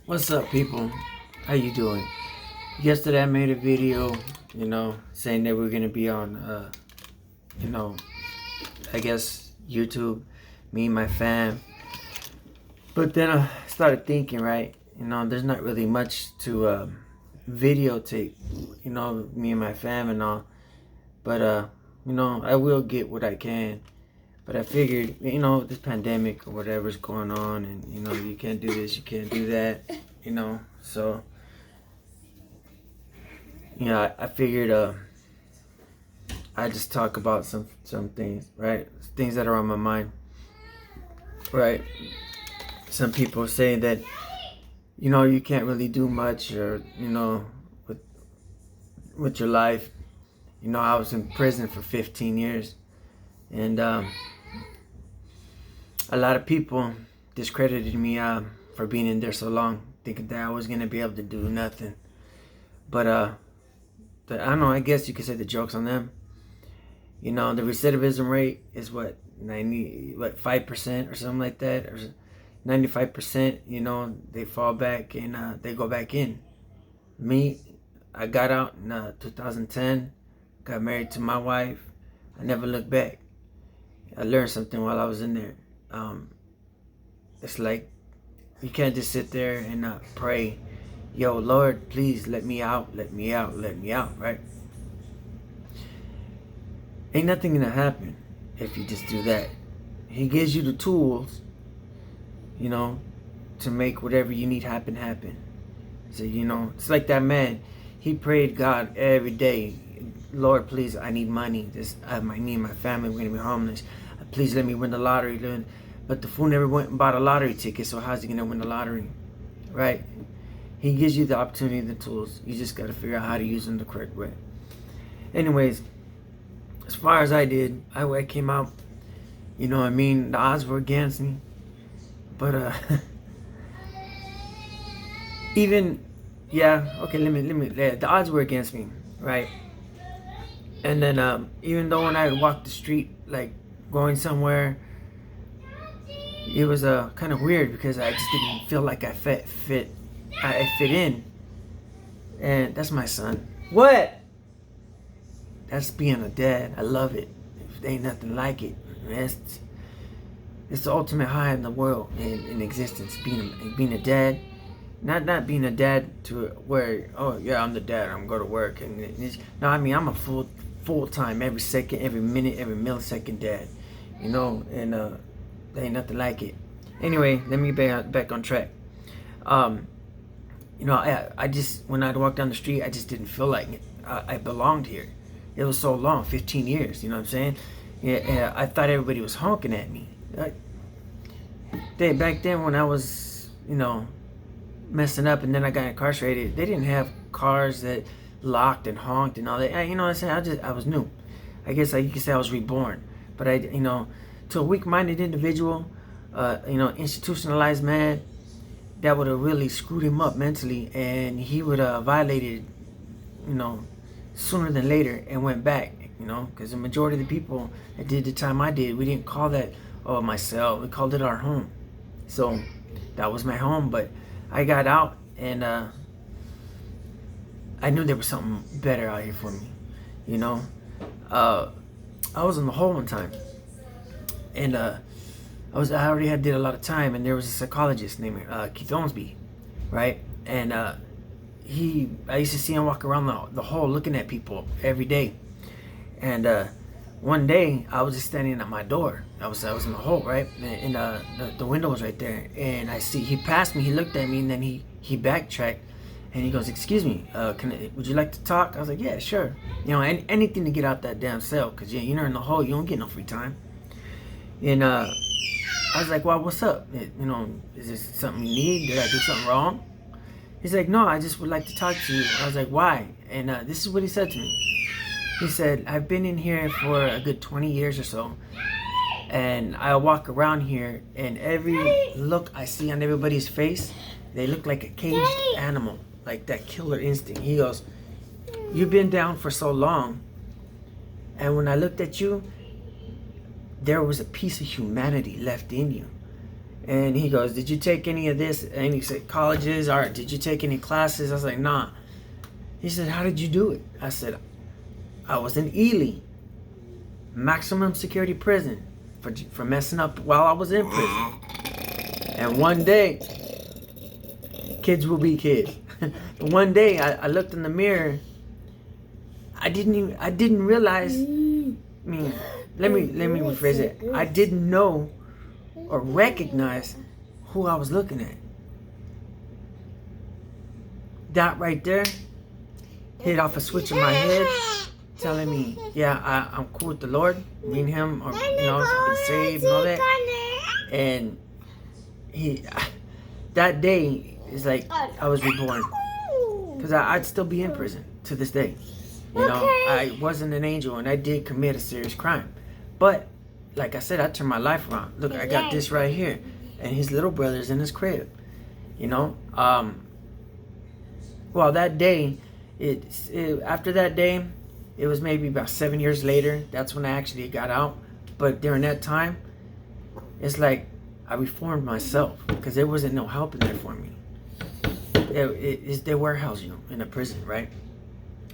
What's up, people? How you doing? Yesterday I made a video, saying that we're gonna be on, you know, I guess YouTube, me and my fam. But then I started thinking, right? There's not really much to videotape, me and my fam and all. But I will get what I can. But I figured, this pandemic or whatever's going on, and you can't do this, you can't do that, So I figured I just talk about some things, right? Things that are on my mind, right? Some people say that you can't really do much, or with your life. I was in prison for 15 years, and a lot of people discredited me for being in there so long, thinking that I was gonna be able to do nothing. But I don't know. I guess you could say the joke's on them. The recidivism rate is what 5% or something like that, or 95%. They fall back and they go back in. Me, I got out in 2010, got married to my wife. I never looked back. I learned something while I was in there. It's like you can't just sit there and pray, yo, Lord, please let me out, let me out, let me out, right? Ain't nothing gonna happen if you just do that. He gives you the tools, to make whatever you need happen. So, it's like that man. He prayed God every day. Lord, please, I need money. Me and my family, we're gonna be homeless. Please let me win the lottery. But the fool never went and bought a lottery ticket, so how's he gonna win the lottery? Right? He gives you the opportunity, the tools. You just gotta figure out how to use them the correct way. Anyways, as far as I did, I came out, the odds were against me. But the odds were against me, right? And then even though when I would walk the street, like going somewhere, it was kind of weird because I just didn't feel like I fit in. And that's my son. What? That's being a dad. I love it. There ain't nothing like it. It's the ultimate high in the world, in existence. Being a dad, not being a dad to where, oh yeah, I'm the dad, I'm going to work, no, I mean I'm a full time, every second, every minute, every millisecond dad, and there ain't nothing like it. Anyway, let me back on track. I just, when I'd walk down the street, I just didn't feel like I belonged here. It was so long, 15 years, you know what I'm saying? Yeah, I thought everybody was honking at me. Back then when I was, messing up and then I got incarcerated, they didn't have cars that locked and honked and all that. You know what I'm saying? I was new. I guess you could say I was reborn. But to a weak-minded individual, institutionalized man, that would have really screwed him up mentally, and he would have violated, sooner than later and went back, because the majority of the people that did the time I did, we didn't call that, my cell. We called it our home. So that was my home, but I got out and I knew there was something better out here for me, I was in the hole one time, and I already did a lot of time, and there was a psychologist named Keith Owensby, right? And I used to see him walk around the hole looking at people every day. And one day I was just standing at my door. I was in the hole, right? And the window was right there. And he passed me, he looked at me, and then he backtracked. And he goes, excuse me, would you like to talk? I was like, yeah, sure. Anything to get out that damn cell, because you're in the hole, you don't get no free time. And I was like, well, what's up? Is this something you need? Did I do something wrong? He's like, no, I just would like to talk to you. I was like, why? And this is what he said to me. He said, I've been in here for a good 20 years or so. And I walk around here, and every look I see on everybody's face, they look like a caged animal, like that killer instinct. He goes, you've been down for so long, and when I looked at you, there was a piece of humanity left in you. And he goes, did you take any of this? And he said, colleges, or did you take any classes? I was like, nah. He said, how did you do it? I said, I was in Ely, maximum security prison, for messing up while I was in prison. And one day, kids will be kids. One day I looked in the mirror. I didn't realize, let me rephrase it. I didn't know or recognize who I was looking at. That right there hit off a switch in my head, telling me, yeah, I'm cool with the Lord. Me and him are, I've been saved and all that. And that day is like I was reborn, because I'd still be in prison to this day. I wasn't an angel, and I did commit a serious crime, but like I said, I turned my life around. Look, I got this right here, and his little brother's in his crib. Well, that day, after that day, it was maybe about 7 years later. That's when I actually got out. But during that time, it's like I reformed myself, because there wasn't no help in there for me. They warehouse you in a prison, right?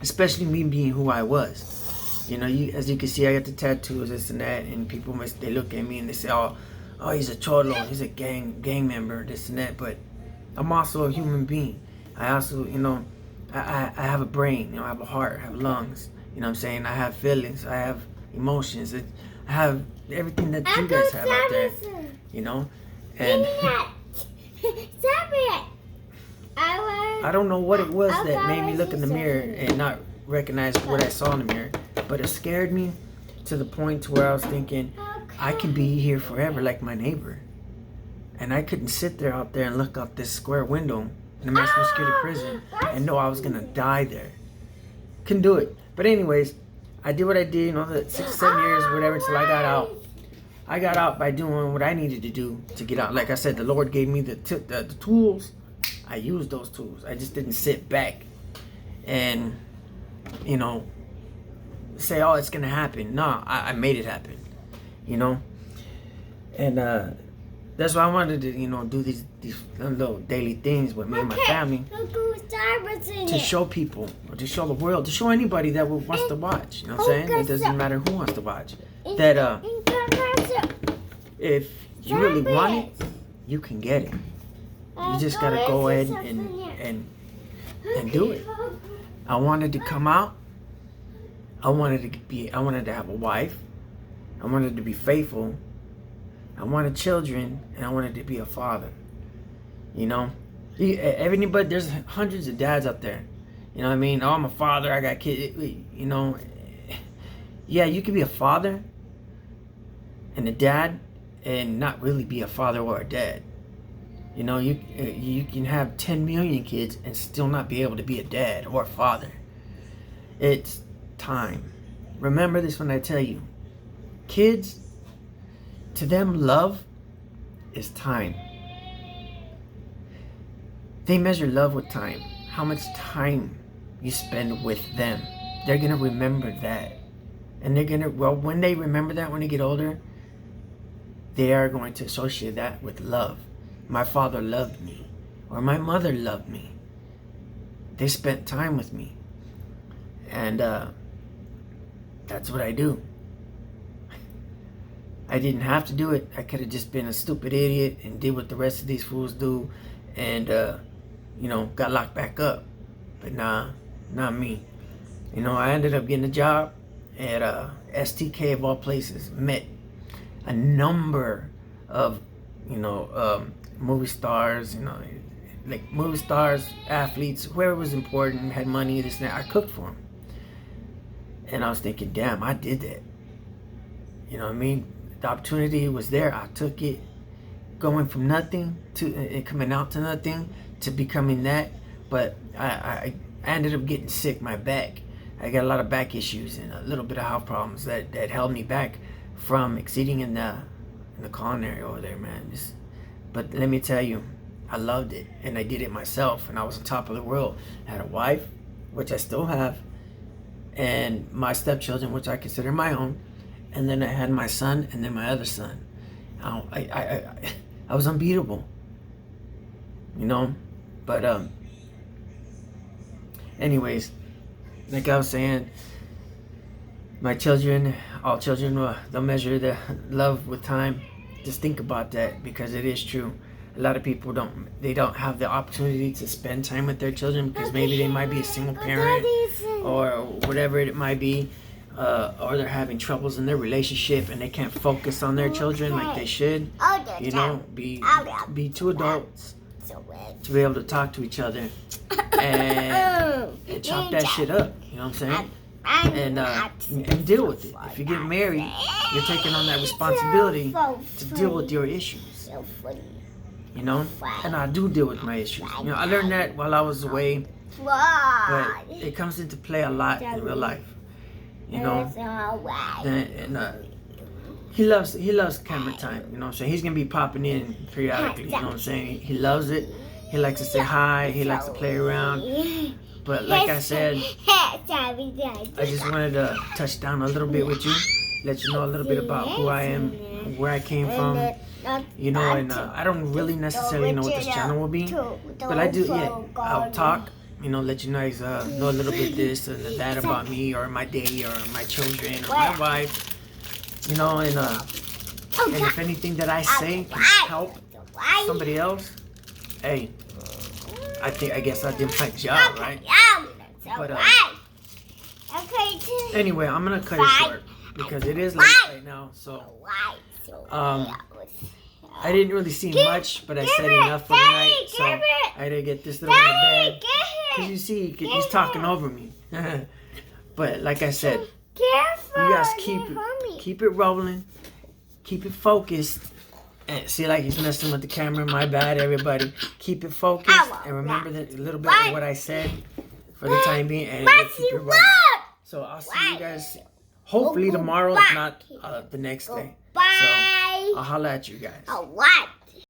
Especially me being who I was. As you can see, I got the tattoos, this and that, and people they look at me and they say, oh, he's a cholo, he's a gang member, this and that. But I'm also a human being. I also, I have a brain, I have a heart, I have lungs. You know what I'm saying? I have feelings, I have emotions, I have everything that you guys have out there. And I don't know what it was that made me look in the mirror and not recognize what I saw in the mirror, but it scared me to the point to where I was thinking, I can be here forever like my neighbor. And I couldn't sit there out there and look out this square window in a maximum security prison and know I was gonna die there. Couldn't do it. But anyways, I did what I did, the 6 or 7 years, whatever, until I got out. I got out by doing what I needed to do to get out. Like I said, the Lord gave me the tools. I used those tools. I just didn't sit back and, say, oh, it's gonna happen. No, I made it happen. And that's why I wanted to, do these little daily things with me and my family, to show people, or to show the world, to show anybody that wants to watch. You know what I'm saying? It doesn't matter who wants to watch. That if you really want it, you can get it. You just gotta go ahead and do it. I wanted to come out. I wanted to have a wife. I wanted to be faithful. I wanted children, and I wanted to be a father. Everybody, there's hundreds of dads out there. You know what I mean? Oh, I'm a father, I got kids. Yeah, you can be a father and a dad and not really be a father or a dad. You can have 10 million kids and still not be able to be a dad or a father. It's time. Remember this when I tell you. Kids, to them, love is time. They measure love with time. How much time you spend with them. They're going to remember that. And when they remember that, when they get older, they are going to associate that with love. My father loved me, or my mother loved me. They spent time with me. And that's what I do. I didn't have to do it. I could have just been a stupid idiot and did what the rest of these fools do and, got locked back up. But nah, not me. I ended up getting a job at STK of all places. Met a number of, movie stars, like movie stars, athletes, whoever was important, had money, this and that. I cooked for them. And I was thinking, damn, I did that. You know what I mean? The opportunity was there. I took it. Going from nothing to coming out to nothing to becoming that. But I ended up getting sick, my back. I got a lot of back issues and a little bit of health problems that held me back from exceeding in the culinary over there, man. But let me tell you, I loved it, and I did it myself, and I was on top of the world. I had a wife, which I still have, and my stepchildren, which I consider my own, and then I had my son, and then my other son. I I was unbeatable. You know? But anyways, like I was saying, my children, all children, they'll measure their love with time. Just think about that, because it is true. A lot of people don't have the opportunity to spend time with their children because maybe they might be a single parent or whatever it might be, or they're having troubles in their relationship and they can't focus on their children like they should. You know, be two adults to be able to talk to each other and chop that shit up. You know what I'm saying? And deal with it. If you get married, you're taking on that responsibility to deal with your issues. You know, and I do deal with my issues. You know, I learned that while I was away, but it comes into play a lot in real life. You know, and he loves camera time. You know what I'm saying? He's gonna be popping in periodically. You know what I'm saying? He loves it. He likes to say hi. He likes to play around. But like I said, I just wanted to touch down a little bit with you, let you know a little bit about who I am, where I came from. You know, and I don't really necessarily know what this channel will be, but I do, I'll talk, you know, let you guys know a little bit this and that about me, or my day, or my children, or my wife, you know, and if anything that I say can help somebody else, hey, I guess I did my job, right? But anyway, I'm gonna cut it short because it is late right now, so I didn't really see much, but I said enough for tonight, so I had to get this little one to bed. Because you see, he's talking over me. But like I said, you guys keep it rolling, keep it focused. And see, like he's messing with the camera. My bad, everybody. Keep it focused and remember that a little bit of what I said for the time being, and keep it rolling. So I'll see you guys hopefully tomorrow, if not the next day. So I'll holla at you guys.